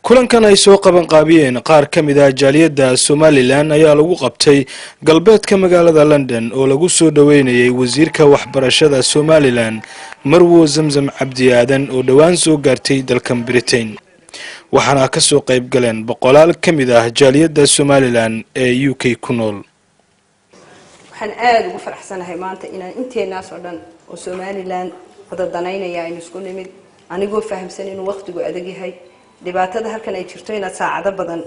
kulankan ay soo qaban qaabiyeen qaar ka mid ah jaaliyadda Somaliland ayaa lagu qabtay galbeedka magaalada London oo lagu soo dhaweynayay wasiirka waxbarashada Somaliland Marwo Zamzam Cabdi Aadan oo dhawaan soo gaartay dalkan Britain waxaana ka soo qayb galeen boqolaal ka mid ah jaaliyadda Somaliland ee UK ku nool waxaan aad ugu faraxsanahay maanta inaan inteenaas oo dhan oo Somaliland wada danaynaya in isku nimid anigoo fahamsan inuu waqtigu adag yahay dhibaatada halkan ay jirto inaad saacado badan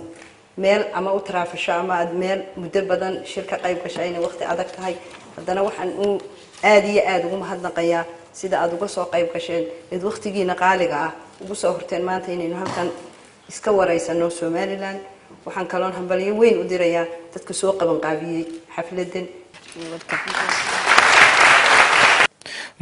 meel ama u taraafasho ama aad meel muddo badan shirka qayb gashay inay waqti adag tahay haddana waxaan aad iyo aad ugu mahadnaqayaa sida aad uga soo qayb gasheen id waqtigiina qaaliga ah ugu soo horteen maanta inaynu halkan iska wareysano Somaliland waxaan kaloon hambalyo weyn u dirayaa dadka soo qaban qaabiyay xafladan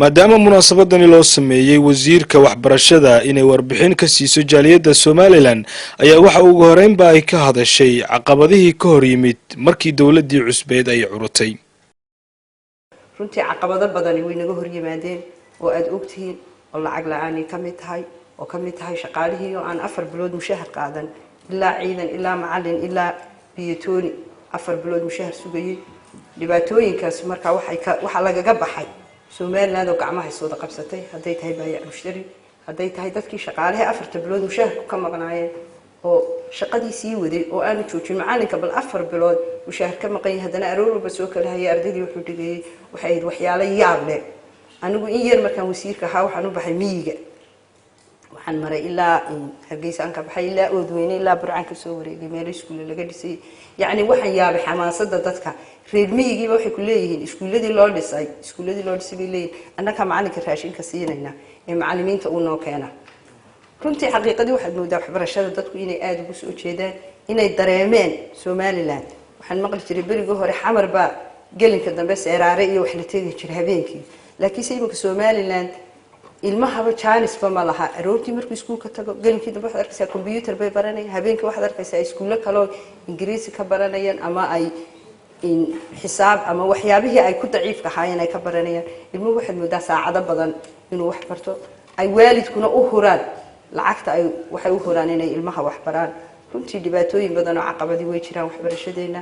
maadaama munaasabadani loo sameeyay wasiirka waxbarashada inay warbixin ka siiso jaaliyadda Somaliland ayaa waxa ugu horeynba ay ka hadashay caqabadihii ka hor yimid markii dawladii cusbeed ay curutay runtii caqabado badan way naga hor yimaadeen oo aad ogtihiin oo lacag la'aan ka mid tahay shaqaalihii oo aan 4 bilood mushahar qaadan ilaa ciidan ilaa macallin ilaa biyatooni 4 bilood mushahar sugayay dhibaatooyinkaas marka waxa lagaga baxay Somaliland oo gacmaha soo qabsatay haday tahay baayac mushtari haday tahay dadkii shaqaalaha 4 bilood mushaharku ka maqnaayeen oo shaqadiisii waday oo aan joojin macallinka bal 4 bilood mushahar ka maqan hadana aroorba soo kala hayay ardaydii wuxuu dhigay waxay waxyaalo yaab leh anigu in yar markaan wasiirka ahaa waxaan u baxay miyiga waxaan maray ilaa Hargeysa ka baxay ilaa Oodweyne ilaa Burcaan ka soo wareegay meel iskuul laga dhisay yani waxaan yaabay xamaasada dadka reer miyiga waxay ku leeyihiin iskuuladii loo dhisay leeyahay annaka macalinka raashinka siinayna ee macallimiinta uu noo keena runtii xaqiiqadii waxaad moodaa waxbarashada dadku inay aad ugu soo jeedaan inay dareemeen Somaliland waxaan maqli jiray bariga hore xamar baa gelinka dambe seeraare iyo wax la tagi jiray habeenkii laakiin sayidka Somaliland ilmaha Chinese ma laha aroortii markuu iskuulka tago gelinkii dambe waxaad arkaysaa computer bay baranayaan habeenkii waxaad arkaysaa iskuulo kale oo Ingiriisi ka baranayaan ama ay in xisaab ama waxyaabihii ay ku daciifka ahaayeen ay ka baranayaan ilmuhu waxaad moodaa saacado badan inuu wax barto ay waalidkuna u huraan lacagta ay waxay u huraan inay ilmaha wax baraan runtii dhibaatooyin badan oo caqabadi way jiraan waxbarashadeena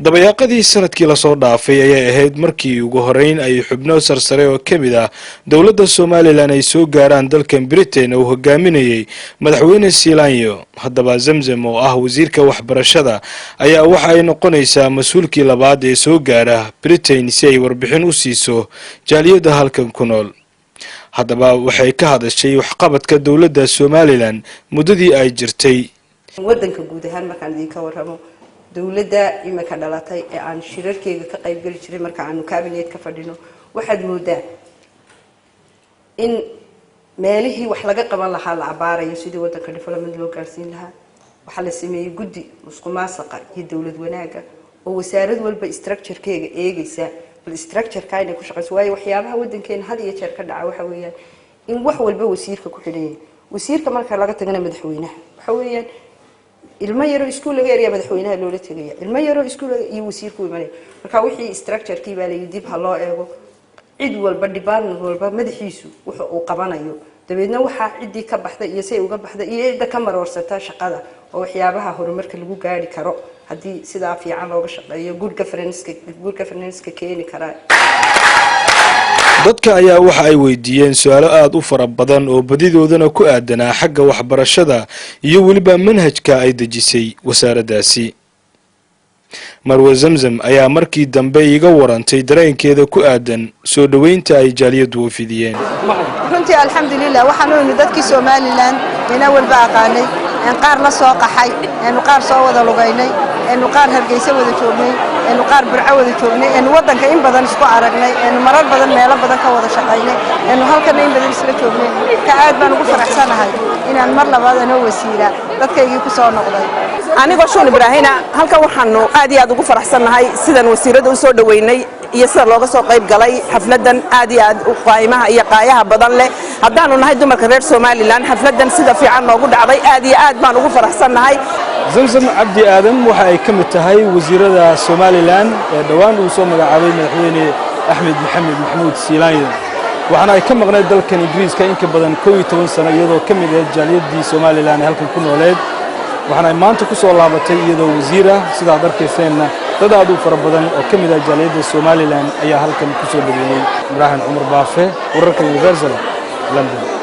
dabayaaqadii sanadkii la soo dhaafay ayay ahayd markii ugu horeyn ay xubno sarsare oo kamid ah dawladda Somaliland ay soo gaaraan dalkan Britain oo hogaaminayay madaxweyne Siilaanyo haddaba Zamzam oo ah wasiirka waxbarashada ayaa waxa ay noqonaysaa mas'uulkii labaad ee soo gaara Britain si ay warbixin u siiso jaaliyadda halkan ku nool haddaba waxay ka hadashay waxqabadka dawladda Somaliland muddadii ay jirtay wadanka guud ahaan markaan idinka warramo dawladda imika dhalatay ee aan shirarkeega ka qayb gali jiray marka aanu cabinet ka fadhino waxaad moodaa in meelihii wax laga qaban lahaa la abaarayo sidii wadanka development loo gaarsiin lahaa waxa la sameeyay guddi musqumaasqa iyo dawlad wanaaga oo wasaarad walba structure-keega eegaysa bal structure-ka inay ku shaqeyso waayo waxyaabaha wadankeena had iyo jeer ka dhaca waxa weeyaan in wax walba wasiirka ku xidhay wasiirka marka laga tagana madaxweynaha waxa weeyaan ilma yaro iskuul laga eriya madaxweynaha loola tagaya ilma yaro iskuul iyo wasiirku imanay marka wixii structure-kii baa la dib ha loo eego cid walba department walba madaxiisu wuxuu uu qabanayo dabeedna waxa cidii ka baxday iyo say uga baxday iyo cid ka maroorsata shaqada oo waxyaabaha horumarka lagu gaari karo hadii sidaa fiican looga shaqeeyo good governance-ka keeni kara dadka ayaa waxa ay weydiiyeen su'aalo aad u fara badan oo badidoodana ku aadanaa xagga waxbarashada iyo waliba manhajka ay dejisay wasaaraddaasi Marwo Zamzam ayaa markii dambe iga warantay dareenkeeda ku aadan soo dhaweynta ay jaaliyaddu u fidiyeen runtii alxamdulillah waxaanu dadkii Somaliland ina walba aqaanay in qaar la soo qaxay in qaar soo wada lugaynay in qaar Hargeysa wada joognay in qaar Burco wada joognay in wadanka in badan isku aragnay in marar badan meelo badan ka wada shaqaynay in halkan in badan isla joognay ka aad baan ugu faraxsanahay inaan mar labaad anoo wasiira dadkaygii ku soo noqday anigoo Shuun Ibraahina halkan waxaanu aad iyo aad ugu faraxsanahay sidan wasiirada u soo dhaweynay iyo sida looga soo qayb galay xafladan aad iyo aad u qaayimaha iyo qaayaha badan leh haddaanu nahay dumarka reer Somaliland xafladan sida fiican noogu dhacday aad iyo aad baan ugu faraxsanahay Zamzam Cabdi Aadan waxa ay ka mid tahay wasiirada Somaliland ee dhawaan uu soo magacaabay madaxweyne Axmed Maxamed Maxamuud Siilaanyo waxaana ay ka maqnayd dalkan Ingiriiska in ka badan 12 sano iyadoo ka mid ah jaaliyadii Soomaaliland halkan ku nooleed waxaana ay maanta ku soo laabatay iyadoo wasiir ah sida aad arkayseen dad aad u fara badan oo ka mid ah jaaliyada Soomaaliland ayaa halkan ku soo dhaweeyay Ibrahim Umar Baafe wararka Universal London.